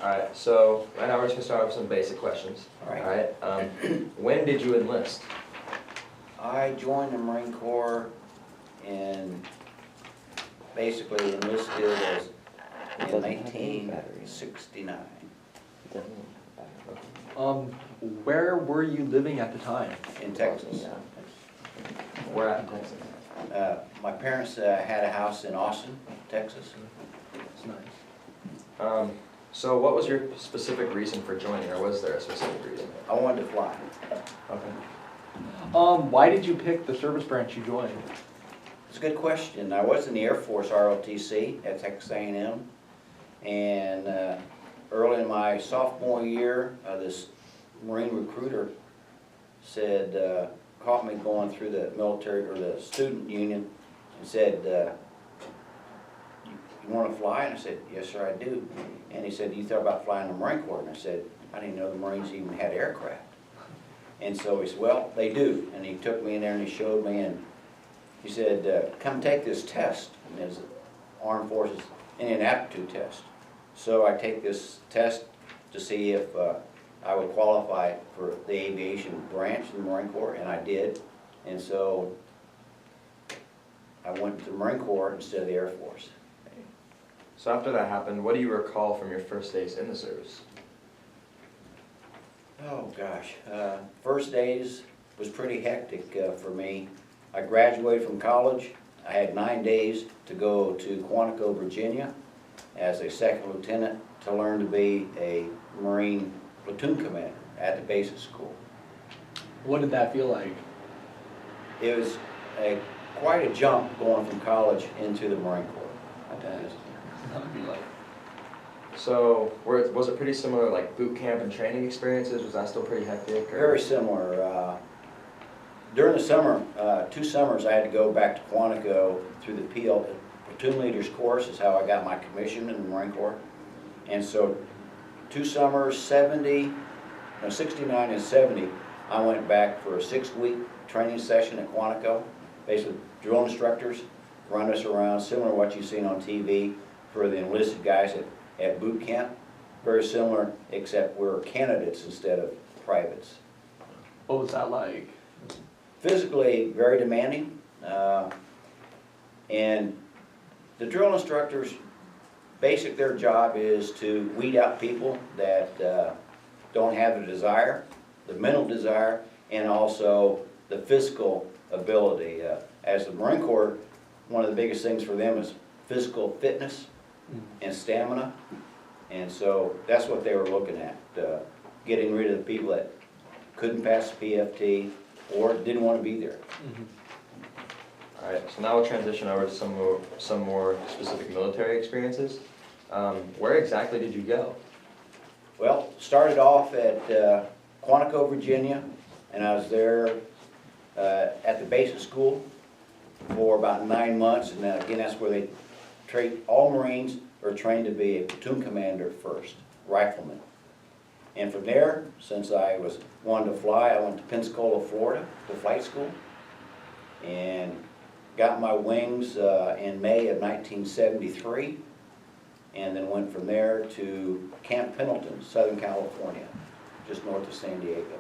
Alright, so right now we're just gonna start with some basic questions. All right. Alright, when did you enlist? I joined the Marine Corps and basically enlisted as in 1969 Where were you living at the time? in Texas. Where at in Texas? My parents had a house in Austin, Texas. It's nice. So what was your specific reason for joining, or was there a specific reason? I wanted to fly. Okay. Why did you pick the service branch you joined? It's a good question. I was in the Air Force ROTC at Texas A&M, and early in my sophomore year, this Marine recruiter said, caught me going through the military or the student union, and said, you want to fly? And I said, yes sir, I do. And he said, you thought about flying the Marine Corps? And I said, I didn't know the Marines even had aircraft. And so he said, well, they do. And he took me in there and he showed me, and he said, come take this test. And it was Armed Forces Indian Aptitude Test. So I take this test to see if I would qualify for the aviation branch of the Marine Corps, and I did. And so I went to the Marine Corps instead of the Air Force. So after that happened, what do you recall from your first days in the service? Oh gosh, first days was pretty hectic for me. I graduated from college. I had 9 days to go to Quantico, Virginia as a second lieutenant to learn to be a Marine platoon commander at the basic school. What did that feel like? It was quite a jump going from college into the Marine Corps. That would be like. So was it pretty similar, like boot camp and training experiences? Was that still pretty hectic? Or? Very similar. During the summer, 2 summers, I had to go back to Quantico through the platoon leaders course is how I got my commission in the Marine Corps. And so 2 summers, 69 and 70, I went back for a 6-week training session at Quantico. Basically, drill instructors run us around, similar to what you've seen on TV for the enlisted guys at boot camp. Very similar, except we're candidates instead of privates. What was that like? Physically very demanding, and the drill instructors, their job is to weed out people that don't have the desire, the mental desire, and also the physical ability. As the Marine Corps, one of the biggest things for them is physical fitness and stamina, and so that's what they were looking at, getting rid of the people that couldn't pass the PFT or didn't want to be there. Alright, so now we'll transition over to some more specific military experiences. Where exactly did you go? Well, started off at Quantico, Virginia, and I was there at the basic school for about 9 months, and again, that's where they train, all Marines are trained to be a platoon commander first, rifleman. And from there, since I wanted to fly, I went to Pensacola, Florida, to flight school, and got my wings in May of 1973, and then went from there to Camp Pendleton, Southern California, just north of San Diego.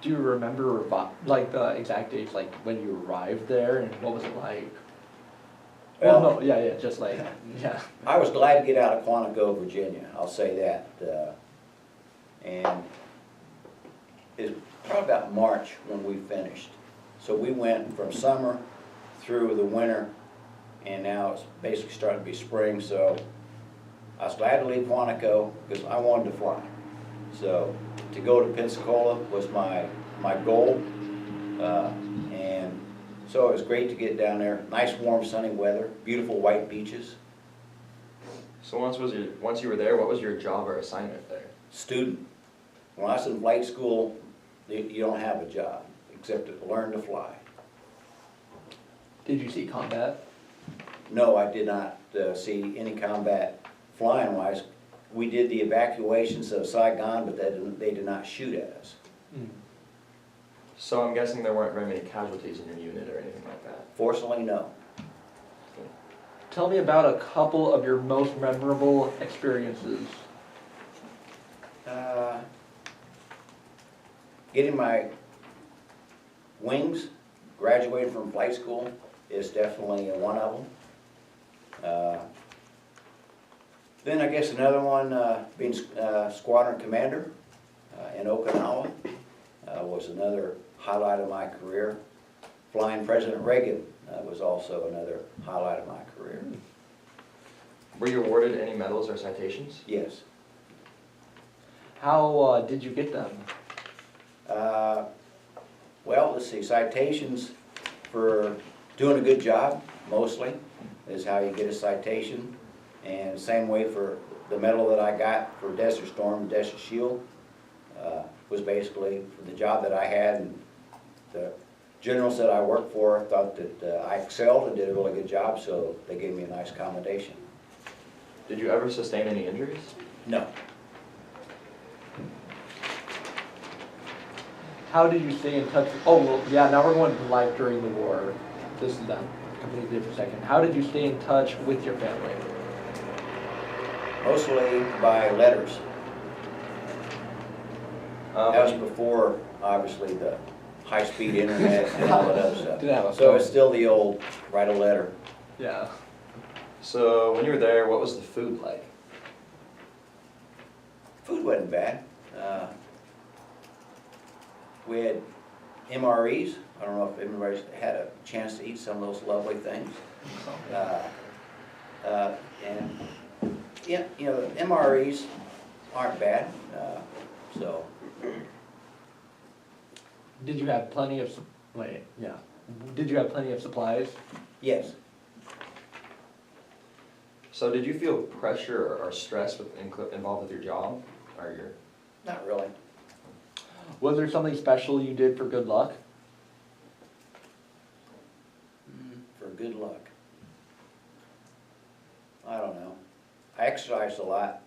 Do you remember like the exact dates, like when you arrived there, and what was it like? Well, no, yeah, just like, yeah. I was glad to get out of Quantico, Virginia, I'll say that. And it's probably about March when we finished. So we went from summer through the winter, and now it's basically starting to be spring, so I was glad to leave Quantico because I wanted to fly. So to go to Pensacola was my goal, and so it was great to get down there. Nice warm sunny weather, beautiful white beaches. So once you were there, what was your job or assignment there? Student. When I was in flight school, you don't have a job except to learn to fly. Did you see combat? No, I did not see any combat flying-wise. We did the evacuations of Saigon, but they did not shoot at us. So I'm guessing there weren't very many casualties in your unit or anything like that? Fortunately, no. Tell me about a couple of your most memorable experiences. getting my wings, graduating from flight school is definitely one of them. Then I guess another one, being squadron commander in Okinawa was another highlight of my career. Flying President Reagan was also another highlight of my career. Were you awarded any medals or citations? Yes. How did you get them? Well, let's see, citations for doing a good job, mostly, is how you get a citation. And same way for the medal that I got for Desert Storm, Desert Shield, was basically for the job that I had, and the generals that I worked for thought that I excelled and did a really good job, so they gave me a nice commendation. Did you ever sustain any injuries? No. How did you stay in touch? Oh, well, yeah, now we're going to life during the war. This is a completely different second. How did you stay in touch with your family? Mostly by letters. That was Um, before, obviously, the high-speed internet and all that other stuff. Didn't have a So phone. it's still the old, write a letter. Yeah. so when you were there, what was the food like? Food wasn't bad. We had MREs. I don't know if everybody's had a chance to eat some of those lovely things. And, yeah, you know, MREs aren't bad, so. Did you have plenty of, wait, yeah. Did you have plenty of supplies? Yes. So did you feel pressure or stress involved with your job or your? Not really. Was there something special you did for good luck? For good luck. I don't know. I exercised a lot.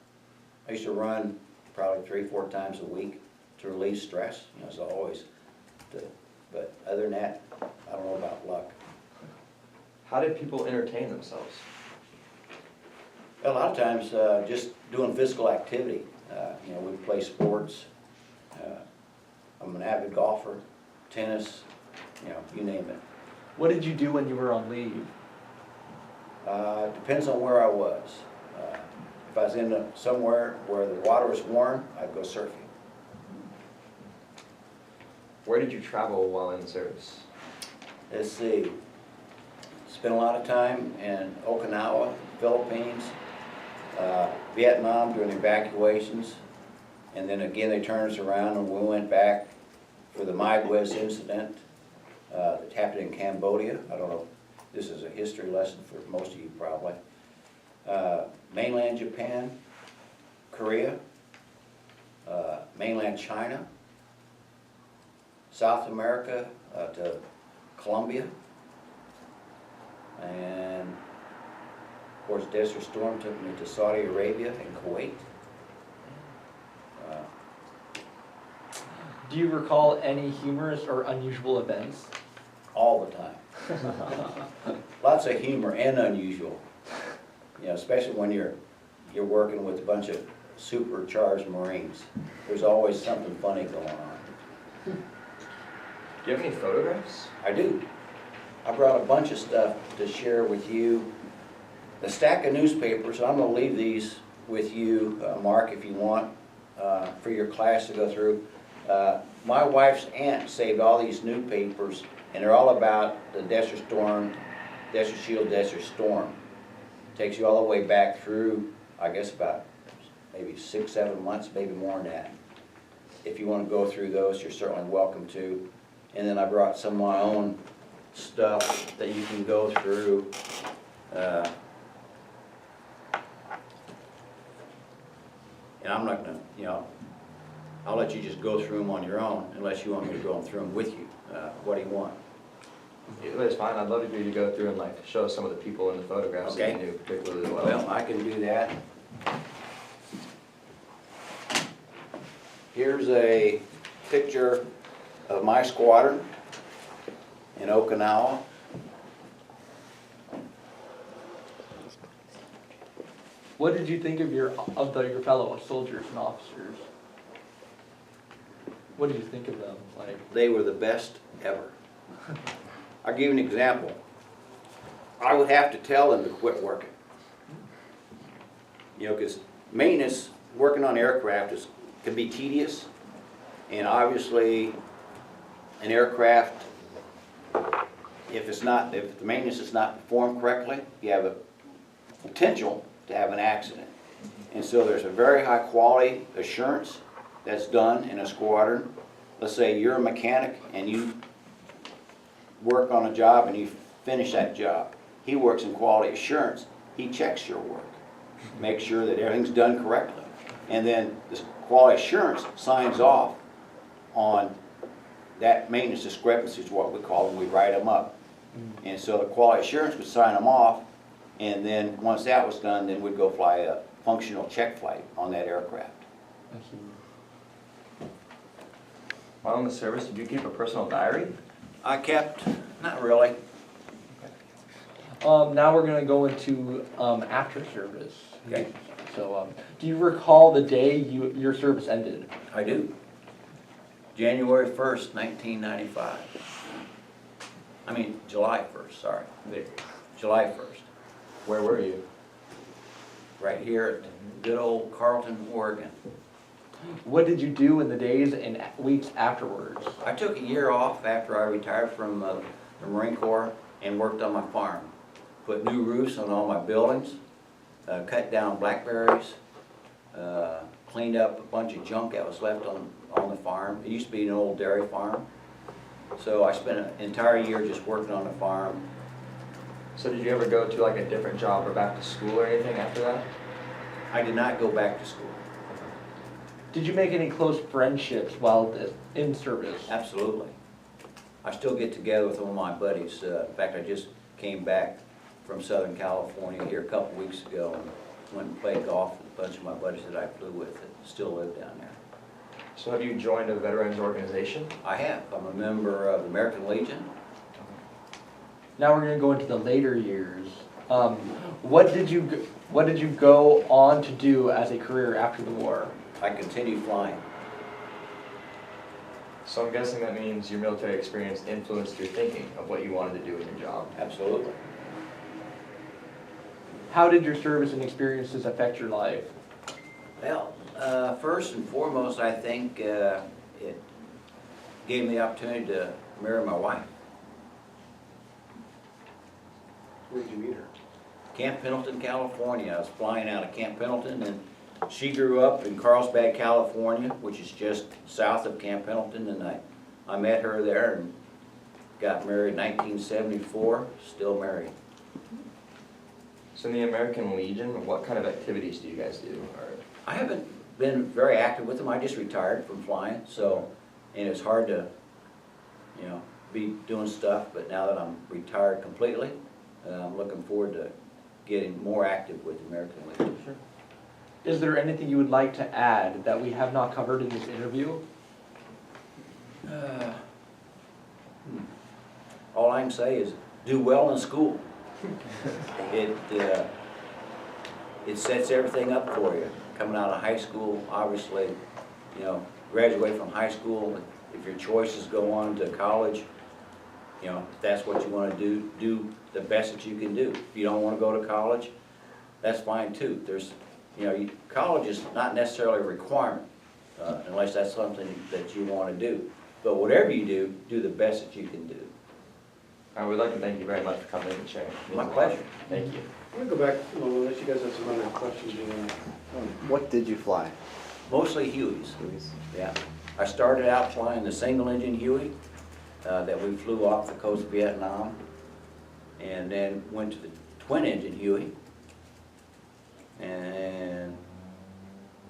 I used to run probably 3-4 times a week to release stress, you know, as always. But other than that, I don't know about luck. How did people entertain themselves? A lot of times, just doing physical activity. You know, we play sports. I'm an avid golfer, tennis, you know, you name it. What did you do when you were on leave? Depends on where I was. If I was in somewhere where the water was warm, I'd go surfing. Where did you travel while in the service? Let's see. Spent a lot of time in Okinawa, Philippines, Vietnam during evacuations, and then again they turned us around and we went back for the Maiguez incident that happened in Cambodia. I don't know, this is a history lesson for most of you probably. Mainland Japan, Korea, mainland China, South America to Colombia, and of course Desert Storm took me to Saudi Arabia and Kuwait. Do you recall any humorous or unusual events? All the time. Lots of humor and unusual. You know, especially when you're working with a bunch of supercharged Marines. There's always something funny going on. Do you have any photographs? I do. I brought a bunch of stuff to share with you. The stack of newspapers, I'm going to leave these with you, Mark, if you want, for your class to go through. My wife's aunt saved all these newspapers, and they're all about the Desert Storm, Desert Shield, Desert Storm. Takes you all the way back through, I guess, about maybe 6-7 months, maybe more than that. If you want to go through those, you're certainly welcome to. And then I brought some of my own stuff that you can go through. And I'm not gonna, you know, I'll let you just go through them on your own, unless you want me to go through them with you. What do you want? It's fine. I'd love for you to go through and like show us some of the people in the photographs that you Okay. knew particularly well. Well, I can do that. Here's a picture of my squadron in Okinawa. What did you think of your fellow soldiers and officers? What did you think of them? Like, They were the best ever. I'll give you an example. I would have to tell them to quit working. You know, because maintenance, working on aircraft can be tedious, and obviously an aircraft, if the maintenance is not performed correctly, you have a potential to have an accident. And so there's a very high quality assurance that's done in a squadron. Let's say you're a mechanic and you work on a job and you finish that job. He works in quality assurance. He checks your work, makes sure that everything's done correctly. And then this quality assurance signs off on that maintenance discrepancy is what we call them. We write them up. And so the quality assurance would sign them off, and then once that was done, then we'd go fly a functional check flight on that aircraft. While in the service, did you keep a personal diary? I kept, not really. now we're gonna go into after service. Okay. So, do you recall the day your service ended? I do. January 1st, 1995. I mean, July 1st, sorry. July 1st. Where were you? Right here at good old Carlton, Oregon. What did you do in the days and weeks afterwards? I took a year off after I retired from the Marine Corps and worked on my farm. Put new roofs on all my buildings, cut down blackberries, cleaned up a bunch of junk that was left on the farm. It used to be an old dairy farm. So I spent an entire year just working on the farm. So did you ever go to like a different job or back to school or anything after that? I did not go back to school. Did you make any close friendships while in service? Absolutely. I still get together with all my buddies. In fact, I just came back from Southern California here a couple weeks ago and went and played golf with a bunch of my buddies that I flew with that still live down there. So have you joined a veterans organization? I have. I'm a member of the American Legion. Now we're gonna go into the later years. What did you go on to do as a career after the war? I continue flying. So I'm guessing that means your military experience influenced your thinking of what you wanted to do in your job. Absolutely. How did your service and experiences affect your life? Well, first and foremost, I think it gave me the opportunity to marry my wife. Where did you meet her? Camp Pendleton, California. I was flying out of Camp Pendleton, and she grew up in Carlsbad, California, which is just south of Camp Pendleton, and I met her there and got married in 1974, still married. So in the American Legion, what kind of activities do you guys do? Or I haven't been very active with them. I just retired from flying, so, and it's hard to, you know, be doing stuff, but now that I'm retired completely, I'm looking forward to getting more active with the American Legion. Sure. Is there anything you would like to add that we have not covered in this interview? All I can say is do well in school. It sets everything up for you. Coming out of high school, obviously, you know, graduate from high school. If your choices go on to college, you know, if that's what you want to do the best that you can do. If you don't want to go to college, that's fine too. There's, you know, college is not necessarily a requirement unless that's something that you want to do. But whatever you do, do the best that you can do. I would like to thank you very much for coming in and sharing. My pleasure. Thank you. I'm gonna go back, unless you guys have some other questions you want. What did you fly? Mostly Hueys. Yeah. I started out flying the single engine Huey that we flew off the coast of Vietnam, and then went to the twin engine Huey. And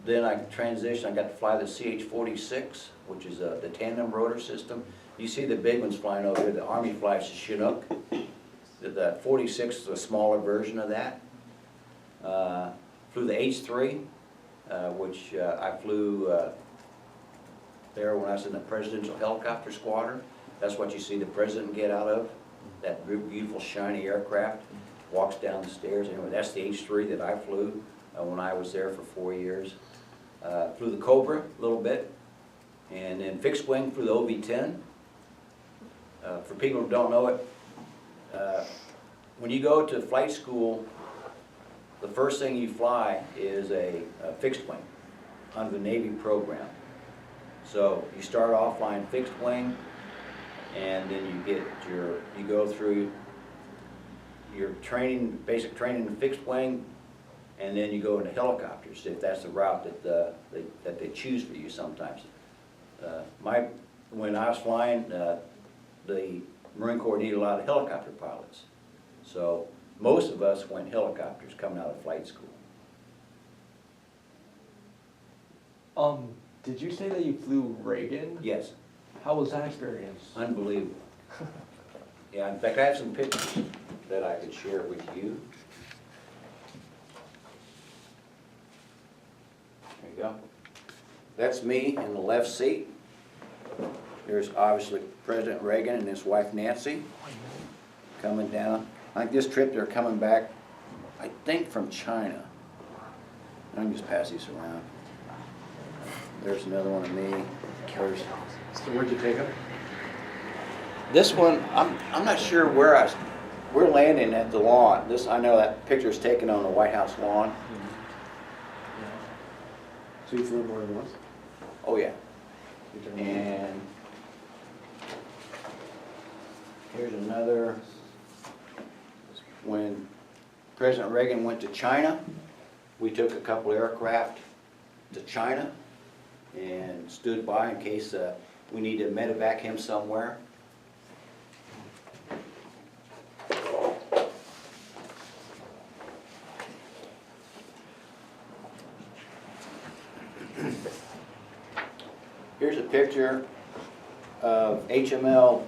then I transitioned, I got to fly the CH-46, which is the tandem rotor system. You see the big ones flying over here, the Army flies the Chinook. The 46 is a smaller version of that. Flew the H-3, which I flew there when I was in the Presidential Helicopter Squadron. That's what you see the President get out of, that beautiful shiny aircraft. Walks down the stairs. Anyway, that's the H-3 that I flew when I was there for 4 years. Flew the Cobra a little bit, And then fixed wing for the OV-10. For people who don't know it, when you go to flight school, the first thing you fly is a fixed wing under the Navy program. So you start off flying fixed wing, and then you go through your training, basic training in fixed wing, and then you go into helicopters if that's the route that they choose for you sometimes. When I was flying, the Marine Corps needed a lot of helicopter pilots. So most of us went helicopters coming out of flight school. Did you say that you flew Reagan? Yes, How was that experience? unbelievable. Yeah, in fact, I have some pictures that I could share with you. There you go. That's me in the left seat. There's obviously President Reagan and his wife Nancy coming down. Like this trip, they're coming back, I think, from China. I can just pass these around. There's another one of me. There's So where'd you take them? this one. I'm not sure where we're landing at the lawn. I know that picture's taken on the White House lawn. So you flew more than once? Oh yeah. You took them. And here's another. When President Reagan went to China, we took a couple aircraft to China and stood by in case we need to medevac him somewhere. Here's a picture of HML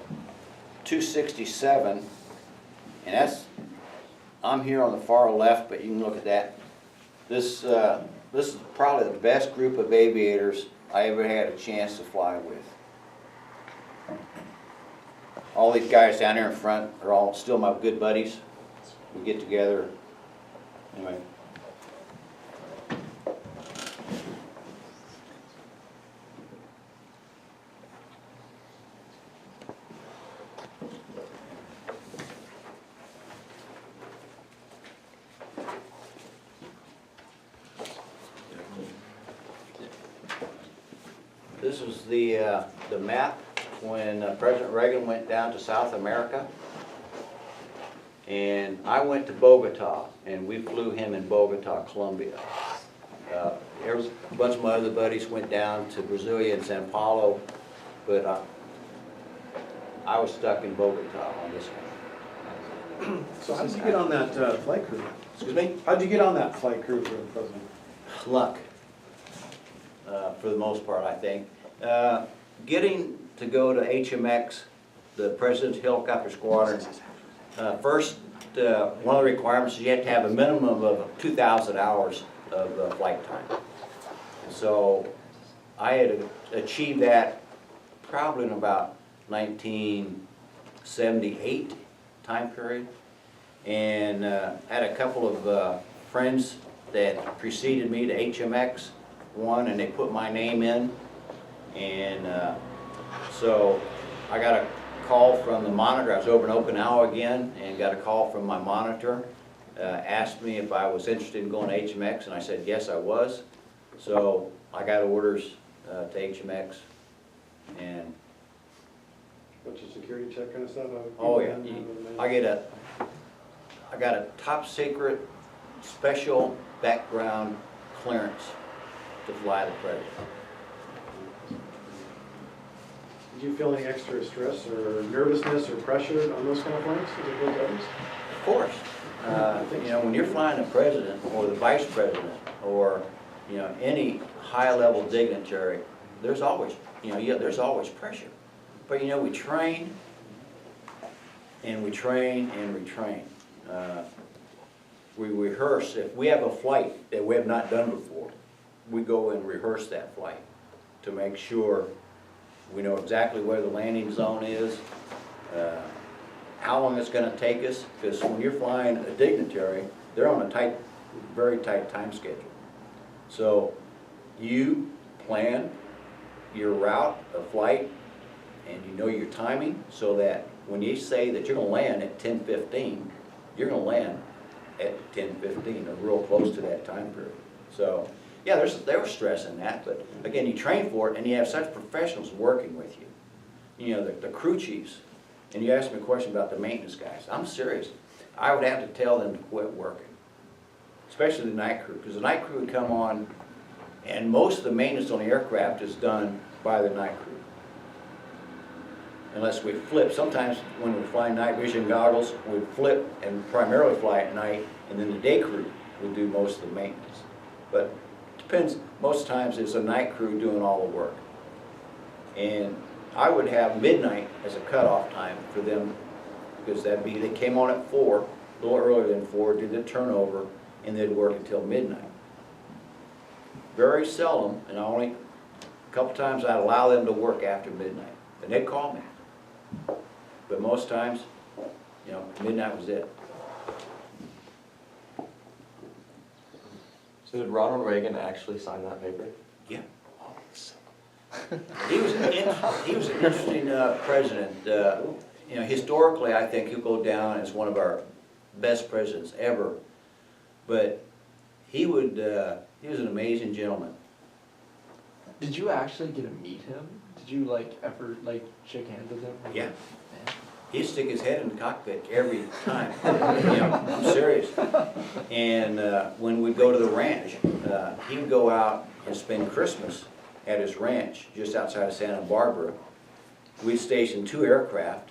267, and I'm here on the far left, but you can look at that. This is probably the best group of aviators I ever had a chance to fly with. All these guys down here in front are all still my good buddies. We get together, anyway. This was the map when President Reagan went down to South America. And I went to Bogota, and we flew him in Bogota, Colombia. There was a bunch of my other buddies went down to Brasilia and Sao Paulo, but I was stuck in Bogota on this one. So how did you get on that flight crew? Excuse me? How'd you get on that flight crew for the president? Luck, for the most part, I think. Getting to go to HMX, the President's Helicopter Squadron, first, one of the requirements is you have to have a minimum of 2,000 hours of flight time. So I had achieved that probably in about 1978 time period, and had a couple of friends that preceded me to HMX, and they put my name in, and so I got a call from the monitor. I was over in Okinawa again and got a call from my monitor, asked me if I was interested in going to HMX, and I said yes, I was. So I got orders to HMX, and Bunch of security check kind of stuff? oh yeah, I got a top secret special background clearance to fly the President. Did you feel any extra stress or nervousness or pressure on those kind of flights as opposed to others? Of course. You know, when you're flying the President or the Vice President or, you know, any high-level dignitary, there's always, there's always pressure. But, you know, we train and we train and we train. We rehearse. If we have a flight that we have not done before, we go and rehearse that flight to make sure we know exactly where the landing zone is, how long it's going to take us, because when you're flying a dignitary, they're on a tight, very tight time schedule. So you plan your route of flight and you know your timing, so that when you say that you're gonna land at 10:15, you're gonna land at 10:15, or real close to that time period. So, yeah, there was stress in that, but again, you train for it and you have such professionals working with you. You know, the crew chiefs, and you asked me a question about the maintenance guys. I'm serious. I would have to tell them to quit working, especially the night crew, because the night crew would come on, and most of the maintenance on the aircraft is done by the night crew. Unless we flip. Sometimes when we fly night vision goggles, we flip and primarily fly at night, and then the day crew would do most of the maintenance. But depends, most times it's a night crew doing all the work. And I would have midnight as a cutoff time for them, because they came on at 4, a little earlier than 4, did the turnover, and they'd work until midnight. Very seldom, and only a couple times I'd allow them to work after midnight, and they'd call me. But most times, you know, midnight was it. So did Ronald Reagan actually sign that paper? Yeah. He was an interesting president. You know, historically, I think he'll go down as one of our best presidents ever. But he was an amazing gentleman. Did you actually get to meet him? Did you like ever like shake hands with him? Yeah. Man. He'd stick his head in the cockpit every time. You know, I'm serious. And when we'd go to the ranch, he would go out and spend Christmas at his ranch just outside of Santa Barbara. We'd station 2 aircraft.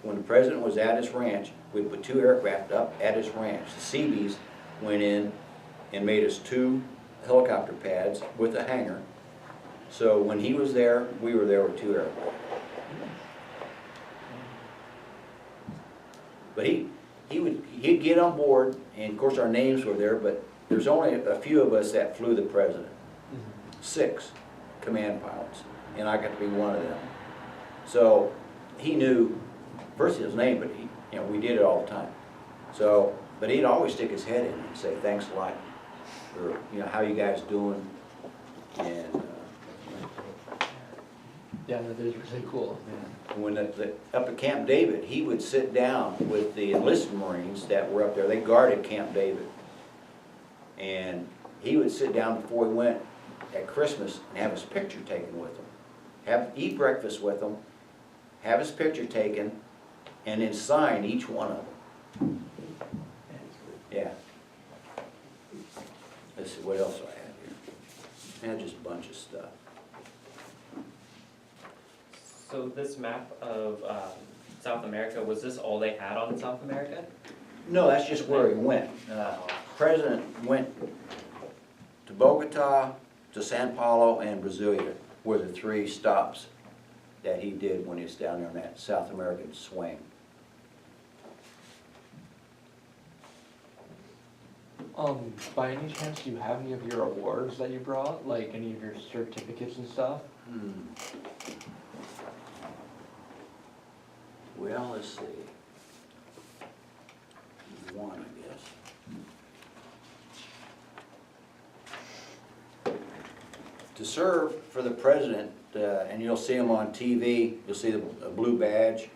When the president was at his ranch, we'd put 2 aircraft up at his ranch. The Seabees went in and made us 2 helicopter pads with a hangar. So when he was there, we were there with 2 aircraft. But he'd get on board, and of course our names were there, but there's only a few of us that flew the president. 6 command pilots, and I got to be one of them. So he knew, first his name, but he, you know, we did it all the time. So, but he'd always stick his head in and say, thanks a lot, or, you know, how you guys doing? And Yeah, that is really cool. when up at Camp David, he would sit down with the enlisted Marines that were up there. They guarded Camp David. And he would sit down before he went at Christmas and have his picture taken with them. Eat breakfast with them, have his picture taken, and then sign each one of them. Yeah. Let's see, what else do I have here? I had just a bunch of stuff. So this map of South America, was this all they had on South America? No, that's just where he went. President went to Bogota, to San Paulo, and Brasilia were the 3 stops that he did when he was down there on that South American swing. By any chance, do you have any of your awards that you brought? Like any of your certificates and stuff? Well, let's see. One, I guess. To serve for the president, and you'll see him on TV, you'll see the blue badge.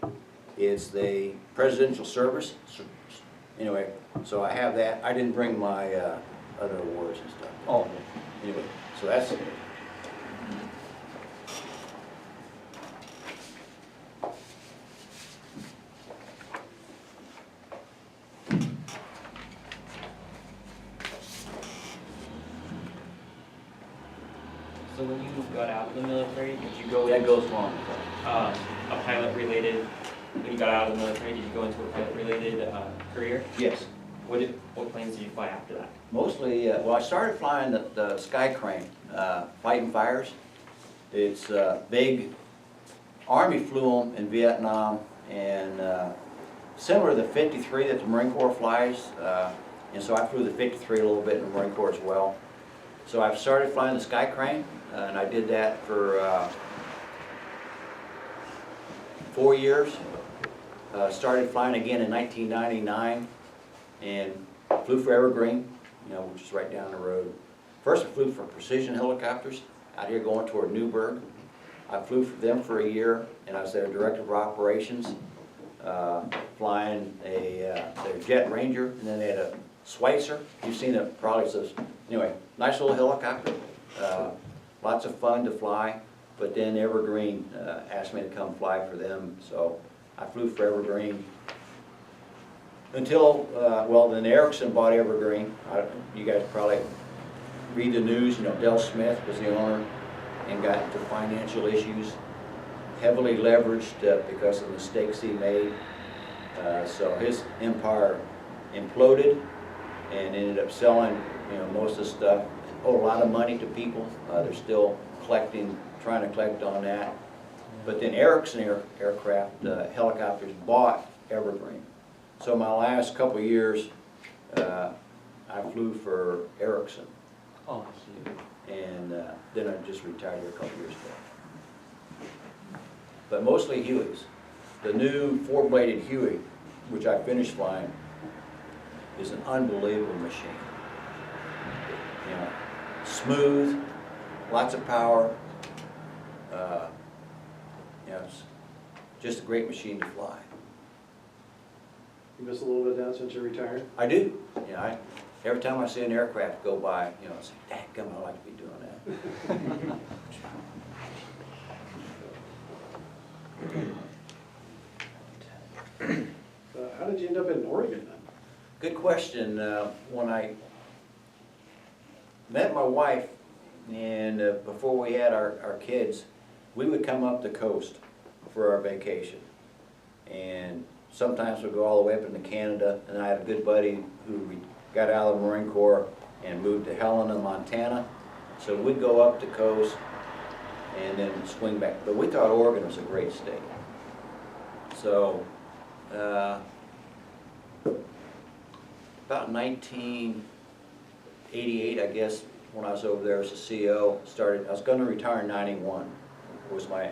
It's the presidential service. Anyway, so I have that. I didn't bring my other awards and stuff. Oh, Anyway, so that's it. So when you got out of the military, did you go That in goes along. a pilot-related, when you got out of the military, did you go into a pilot-related career? Yes. What planes did you fly after that? Mostly, well, I started flying the Sky Crane, fighting fires. It's big. Army flew them in Vietnam, and similar to the 53 that the Marine Corps flies, and so I flew the 53 a little bit in the Marine Corps as well. So I've started flying the Sky Crane, and I did that for 4 years. Started flying again in 1999, and flew for Evergreen, you know, which is right down the road. First I flew for Precision Helicopters out here going toward Newburgh, I flew for them for a year, and I was their director of operations, flying their Jet Ranger, and then they had a Schweitzer. You've seen it probably. It's anyway, nice little helicopter. Lots of fun to fly. But then Evergreen asked me to come fly for them, so I flew for Evergreen until, well, then Ericsson bought Evergreen. You guys probably read the news, you know, Del Smith was the owner and got into financial issues, heavily leveraged because of the mistakes he made. So his empire imploded and ended up selling, you know, most of the stuff. Owed a lot of money to people. They're still trying to collect on that. But then Ericsson aircraft helicopters bought Evergreen. So my last couple of years, I flew for Ericsson, Oh, I see. and then I just retired here a couple of years ago. But mostly Hueys. The new four-bladed Huey, which I finished flying, is an unbelievable machine. You know, smooth, lots of power. You know, it's just a great machine to fly. You miss a little bit of that since you retired? I do. You know, every time I see an aircraft go by, you know, it's like, dadgum, I like to be doing that. How did you end up in Oregon then? Good question. When I met my wife, and before we had our kids, we would come up the coast for our vacation. And sometimes we'd go all the way up into Canada, and I had a good buddy who got out of the Marine Corps and moved to Helena, Montana. So we'd go up the coast and then swing back. But we thought Oregon was a great state. So about 1988, I guess, when I was over there as a CO, I was going to retire in 91, was my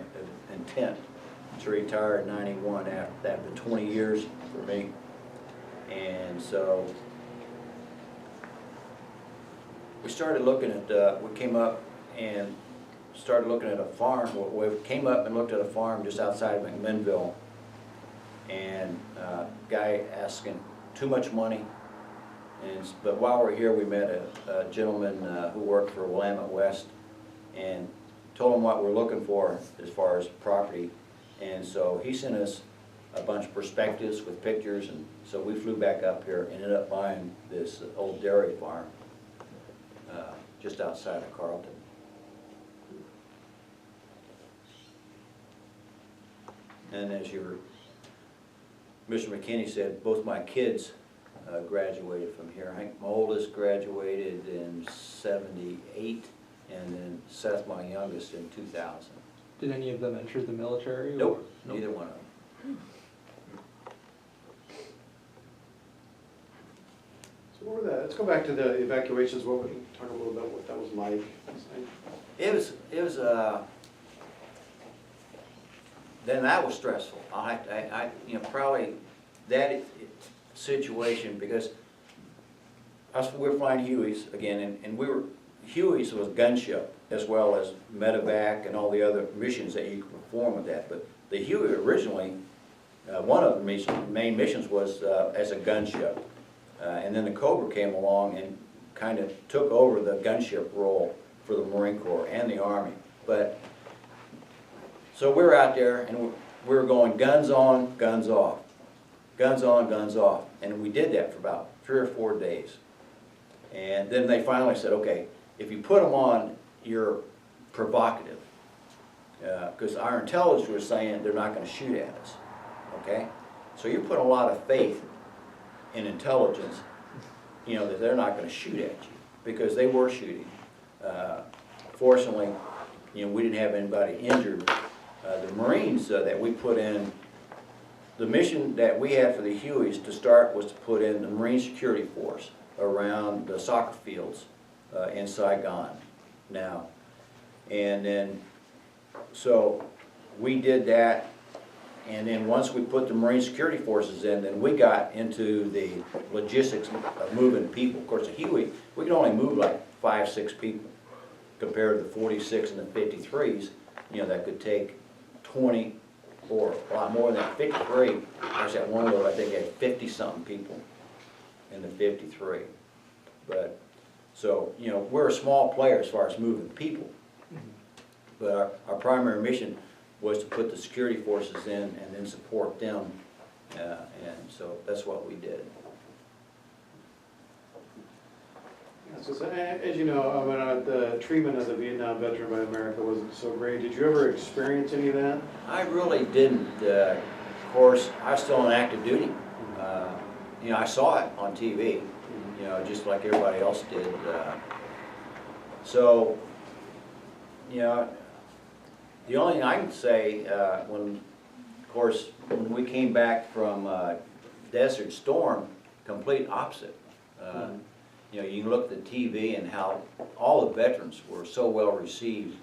intent to retire in 91 after 20 years for me. And so we started looking at, we came up and started looking at a farm. We came up and looked at a farm just outside of McMinnville, and guy asking too much money. But while we're here, we met a gentleman who worked for Willamette West, and told him what we're looking for as far as property. And so he sent us a bunch of perspectives with pictures, and so we flew back up here and ended up buying this old dairy farm just outside of Carlton. And as Mr. McKinney said, both my kids graduated from here. I think my oldest graduated in '78, and then Seth, my youngest, in 2000. Did any of them enter the military? Or? Nope, neither one of them. So what were that? Let's go back to the evacuations. Talk a little about what that was like. It was then that was stressful. You know, probably that situation, because we were flying Hueys again, and Hueys was gunship as well as medevac and all the other missions that you could perform with that. But the Huey originally, one of the main missions was as a gunship. And then the Cobra came along and kind of took over the gunship role for the Marine Corps and the Army. But so we were out there and we were going guns on, guns off. Guns on, guns off. And we did that for about 3 or 4 days. And then they finally said, okay, if you put them on, you're provocative. Because our intelligence was saying they're not going to shoot at us. Okay? So you're putting a lot of faith in intelligence, you know, that they're not going to shoot at you. Because they were shooting. Fortunately, you know, we didn't have anybody injured. The Marines that we put in, the mission that we had for the Hueys to start was to put in the Marine Security Force around the soccer fields in Saigon now. And then, so we did that, and then once we put the Marine Security Forces in, then we got into the logistics of moving people. Of course, the Huey, we could only move like 5, 6 people compared to the 46 and the 53s. that could take 20 or a lot more than that, 53. Actually, at one load, I think they had 50-something people in the 53. But, so, we're a small player as far as moving people. But our primary mission was to put the security forces in and then support them. And so that's what we did. As you know, the treatment of the Vietnam veteran by America wasn't so great. Did you ever experience any of that? I really didn't. Of course, I was still on active duty. I saw it on TV, just like everybody else did. So, the only thing I can say, when we came back from Desert Storm, complete opposite. You can look at the TV and how all the veterans were so well received.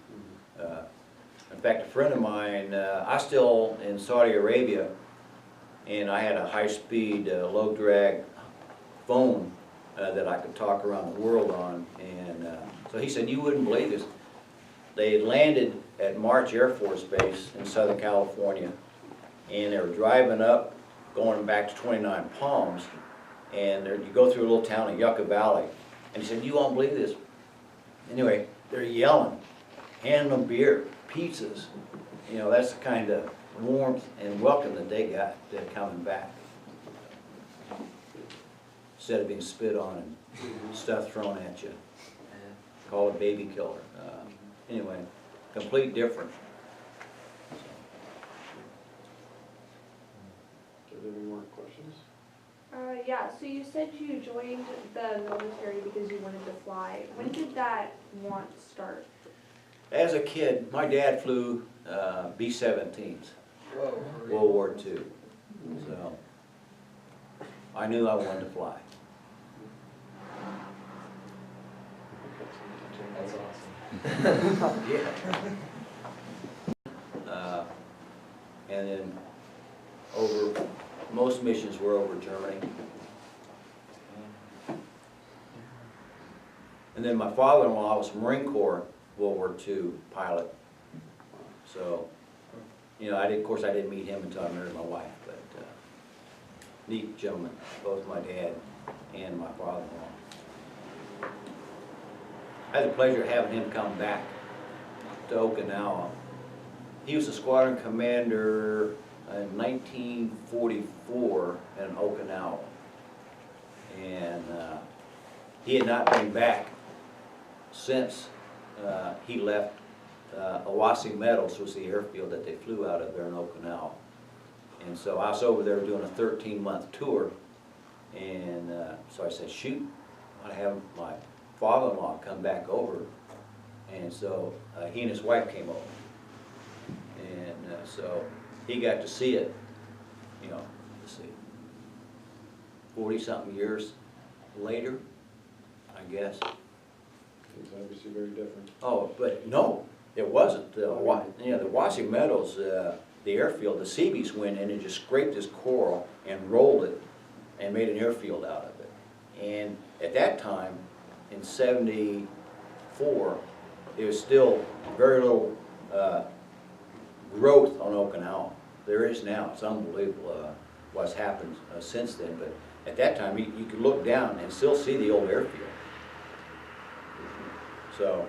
In fact, a friend of mine, I was still in Saudi Arabia, and I had a high-speed, low-drag phone that I could talk around the world on. And so he said, you wouldn't believe this. They had landed at March Air Force Base in Southern California, and they were driving up, going back to 29 Palms, and you go through a little town in Yucca Valley, and he said, you won't believe this. Anyway, they're yelling, handing them beer, pizzas. That's the kind of warmth and welcome that they got coming back. Instead of being spit on and stuff thrown at you. Call it baby killer. Anyway, complete difference. Are there any more questions? Yeah, so you said you joined the military because you wanted to fly. When did that want start? As a kid, my dad flew B-17s, World War II. So I knew I wanted to fly. That's awesome. Yeah. And then most missions were over Germany. And then my father-in-law was Marine Corps World War II pilot. So, of course I didn't meet him until I married my wife, but neat gentlemen, both my dad and my father-in-law. I had the pleasure of having him come back to Okinawa. He was a squadron commander in 1944 in Okinawa. And he had not been back since he left Awasi Meadows, was the airfield that they flew out of there in Okinawa. And so I was over there doing a 13-month tour. And so I said, shoot, I have my father-in-law come back over. And so he and his wife came over. And so he got to see it, let's see, 40-something years later, I guess. It's obviously very different. Oh, but no, it wasn't. The Awasi Meadows, the airfield, the Seabees went in and just scraped this coral and rolled it and made an airfield out of it. And at that time, in '74, there was still very little growth on Okinawa. There is now. It's unbelievable what's happened since then. But at that time, you could look down and still see the old airfield. So,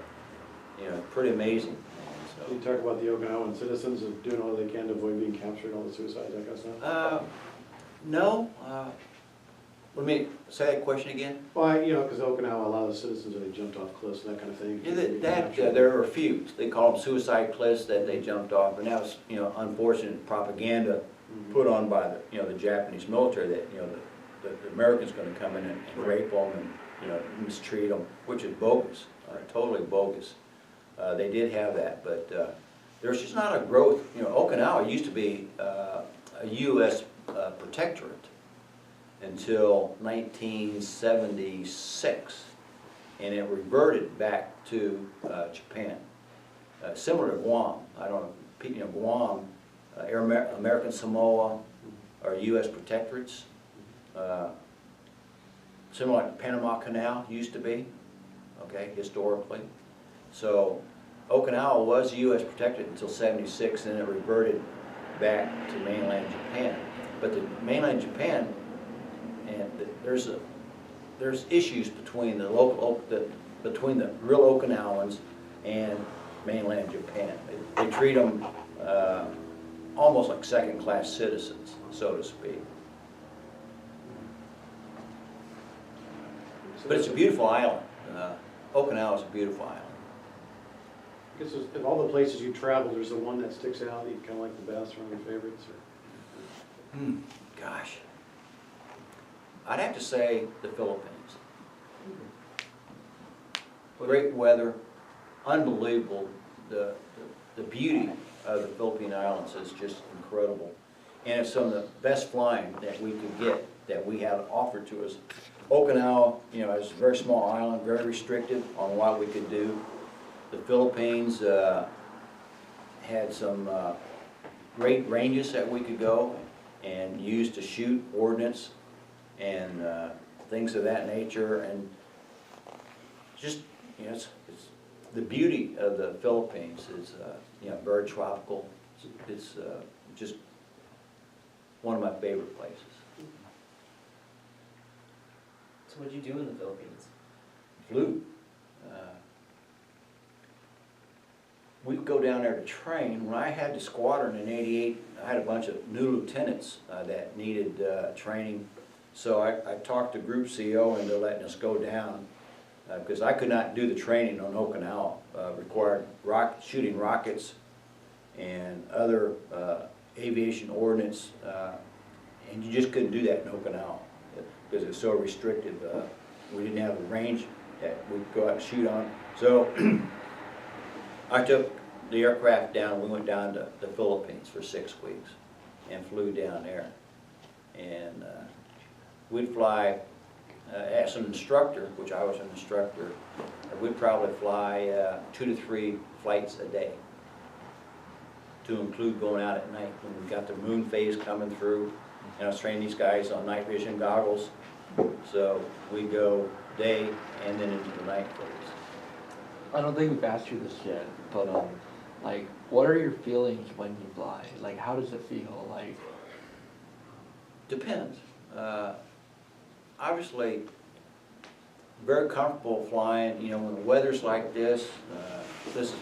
pretty amazing. You talk about the Okinawan citizens of doing all they can to avoid being captured, all the suicides, that kind of stuff? No. Let me say that question again. Well, because Okinawa, a lot of the citizens, they jumped off cliffs, that kind of thing. Yeah, there were a few. They call them suicide cliffs that they jumped off, and that was, unfortunate propaganda put on by the Japanese military that, the Americans going to come in and rape them and mistreat them, which is bogus, totally bogus. They did have that, but there's just not a growth. Okinawa used to be a U.S. protectorate until 1976, and it reverted back to Japan, similar to Guam. I don't know, Guam, American Samoa are U.S. protectorates, similar like the Panama Canal used to be, okay, historically. So Okinawa was US protected until '76, and it reverted back to mainland Japan. But the mainland Japan, and there's issues between the between the real Okinawans and mainland Japan. They treat them almost like second-class citizens, so to speak. But it's a beautiful island. Okinawa is a beautiful island. I guess of all the places you traveled, there's the one that sticks out that you kind of like the best, one of your favorites? Or? Gosh. I'd have to say the Philippines. Great weather, unbelievable. The beauty of the Philippine Islands is just incredible. And it's some of the best flying that we could get, that we have offered to us. Okinawa, you know, is a very small island, very restricted on what we could do. The Philippines had some great ranges that we could go and use to shoot ordnance and things of that nature. And just, you know, it's the beauty of the Philippines is, you know, very tropical. It's just one of my favorite places. So what'd you do in the Philippines? Flew. We'd go down there to train. When I had the squadron in '88, I had a bunch of new lieutenants that needed training. So I talked to Group CO into letting us go down because I could not do the training on Okinawa. Required shooting rockets and other aviation ordnance, and you just couldn't do that in Okinawa because it's so restrictive. We didn't have the range that we'd go out and shoot on. So I took the aircraft down. We went down to the Philippines for 6 weeks and flew down there. And we'd fly as an instructor, which I was an instructor. We'd probably fly 2 to 3 flights a day, to include going out at night when we got the moon phase coming through. And I was training these guys on night vision goggles. So we go day and then into the night phase. I don't think we've asked you this yet, but like, what are your feelings when you fly? Like, how does it feel? Like, Depends. Obviously, very comfortable flying. You know, when the weather's like this, this is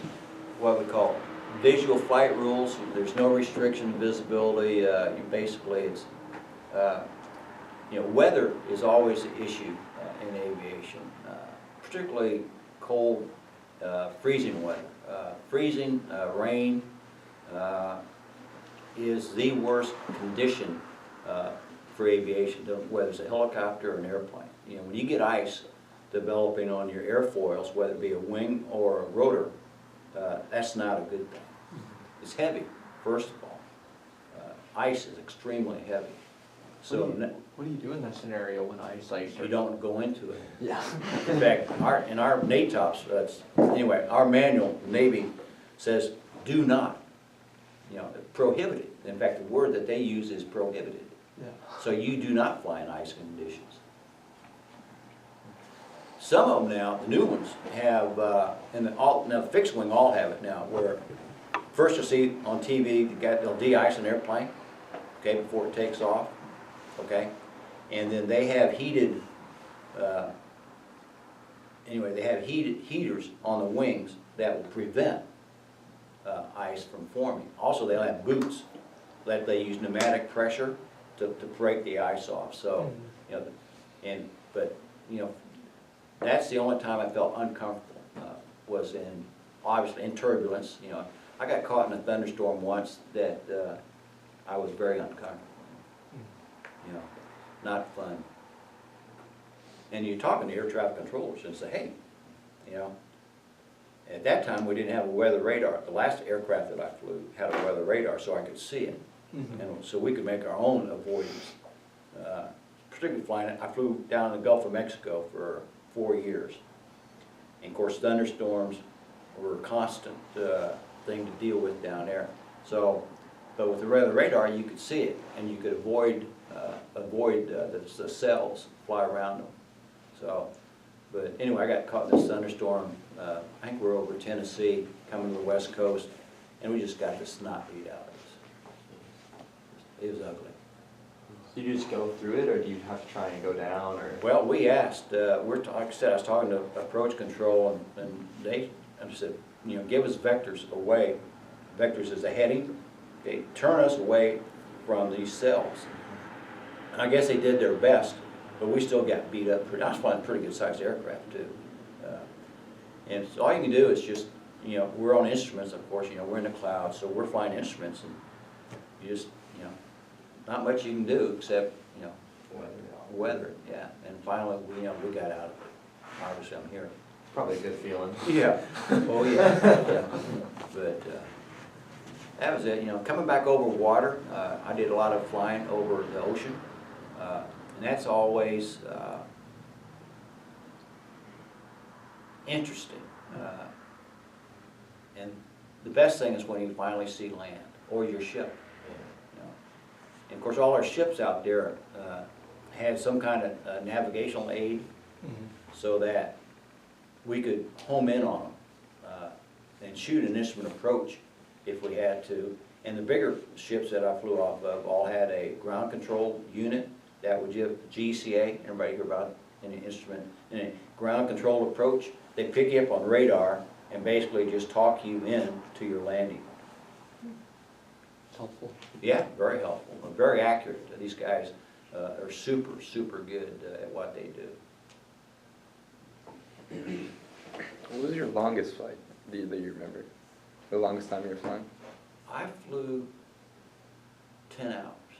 what we call visual flight rules. There's no restriction of visibility. Basically, it's you know, weather is always an issue in aviation, particularly cold, freezing weather. Freezing rain is the worst condition for aviation, whether it's a helicopter or an airplane. You know, when you get ice developing on your airfoils, whether it be a wing or a rotor, that's not a good thing. It's heavy, first of all. Ice is extremely heavy. So what do you do in that scenario when ice, like, you don't go into it. Yeah. In fact, in our NATOPS, anyway, our manual, Navy, says do not, you know, prohibited. In fact, the word that they use is prohibited. Yeah. So you do not fly in ice conditions. Some of them now, the new ones, have, now the fixed wing all have it now, where first you'll see on TV, they'll de-ice an airplane, okay, before it takes off, okay? And then they have heated, they have heaters on the wings that will prevent ice from forming. Also, they'll have boots that they use pneumatic pressure to break the ice off. So, you know, but you know, that's the only time I felt uncomfortable, was obviously in turbulence. You know, I got caught in a thunderstorm once that I was very uncomfortable. You know, not fun. And you're talking to air traffic controllers and say, hey, you know, at that time we didn't have a weather radar. The last aircraft that I flew had a weather radar so I could see it. And so we could make our own avoidance. Particularly flying, I flew down the Gulf of Mexico for 4 years. And of course thunderstorms were a constant thing to deal with down there. So, but with the weather radar you could see it and you could avoid the cells, fly around them. So But anyway, I got caught in this thunderstorm, I think we're over Tennessee, coming to the west coast, and we just got the snot beat out of us. It was ugly. Did you just go through it, or do you have to try and go down, or? Well, we asked, like I said, I was talking to approach control, and they said, you know, give us vectors away. Vectors is a heading. They turn us away from these cells. And I guess they did their best, but we still got beat up. I was flying a pretty good sized aircraft too. And so all you can do is just, you know, we're on instruments, of course, you know, we're in the clouds, so we're flying instruments, and you just, you know, not much you can do except, you know, weather, yeah. And finally, we got out of it. Obviously, I'm here. Probably a good feeling. Yeah. Oh, yeah. Yeah. But that was it. You know, coming back over water, I did a lot of flying over the ocean, and that's always interesting. And the best thing is when you finally see land or your ship. You know. And of course, all our ships out there had some kind of navigational aid, so that we could home in on them and shoot an instrument approach if we had to. And the bigger ships that I flew off of all had a ground control unit that would give GCA, everybody hear about it, in an instrument, in a ground control approach. They pick you up on radar and basically just talk you in to your landing. It's helpful. Yeah, very helpful, and very accurate. These guys are super, super good at what they do. What was your longest flight that you remember? The longest time you were flying? I flew 10 hours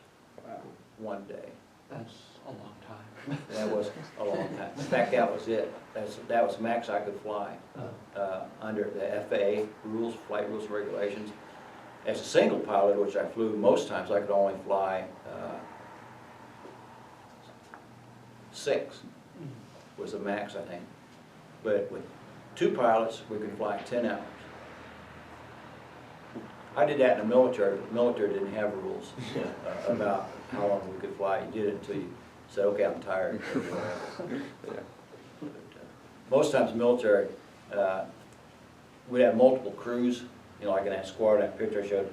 Wow. one day. That's a long time. That was a long time. In fact, that was it. That was max I could fly under the FAA rules, flight rules and regulations. As a single pilot, which I flew most times, I could only fly 6 was the max, I think. But with 2 pilots, we could fly 10 hours. I did that in the military, but the military didn't have rules about how long we could fly. You did it until you said, okay, I'm tired. Yeah. Most times the military, we'd have multiple crews, you know, like in that squadron, that picture I showed.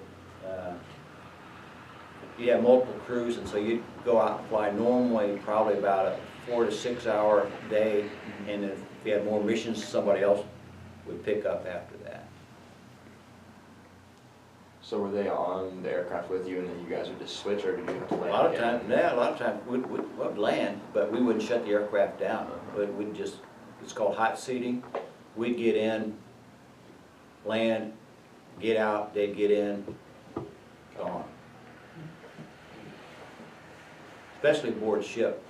You have multiple crews, and so you'd go out and fly normally probably about a 4 to 6 hour day, and if you had more missions, somebody else would pick up after that. So were they on the aircraft with you, and then you guys would just switch, or did you have to A land lot of again? times, yeah, a lot of times we'd land, but we wouldn't shut the aircraft down. But we'd just, it's called hot seating. We'd get in, land, get out, they'd get in, gone. Especially aboard ship.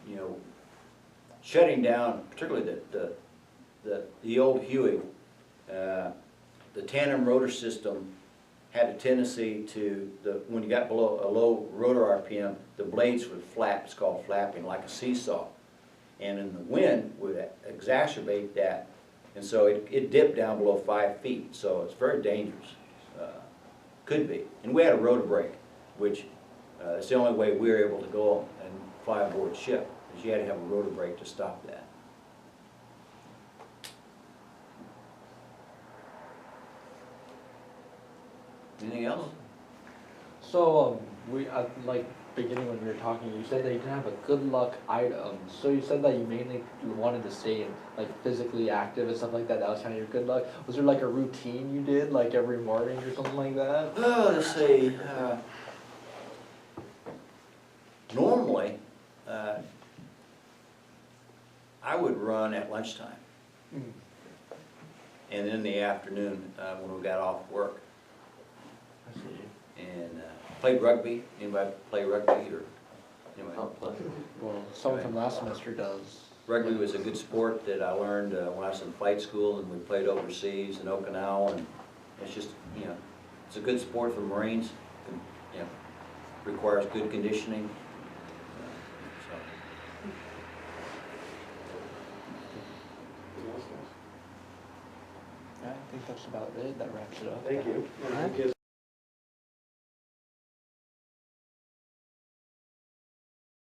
You know, shutting down, particularly the old Huey, the tandem rotor system had a tendency to, when you got below a low rotor RPM, the blades would flap. It's called flapping, like a seesaw. And in the wind would exacerbate that. And so it dipped down below 5 feet. So it's very dangerous. Could be. And we had a rotor brake, which it's the only way we were able to go and fly aboard ship, is you had to have a rotor brake to stop that. Anything else? So, like, beginning when we were talking, you said that you didn't have a good luck item. So you said that you mainly wanted to stay in, like, physically active and stuff like that. That was kind of your good luck. Was there, like, a routine you did, like, every morning or something like that? Oh, let's see. Normally, I would run at lunchtime, and in the afternoon when we got off work. I see. And played rugby. Anybody play rugby or anyway? Oh, pleasure. Well, someone from last semester does. Rugby was a good sport that I learned when I was in flight school, and we played overseas in Okinawa, and it's just, you know, it's a good sport for Marines. You know, requires good conditioning. I think that's about it. That wraps it up. Thank you. All right. Kids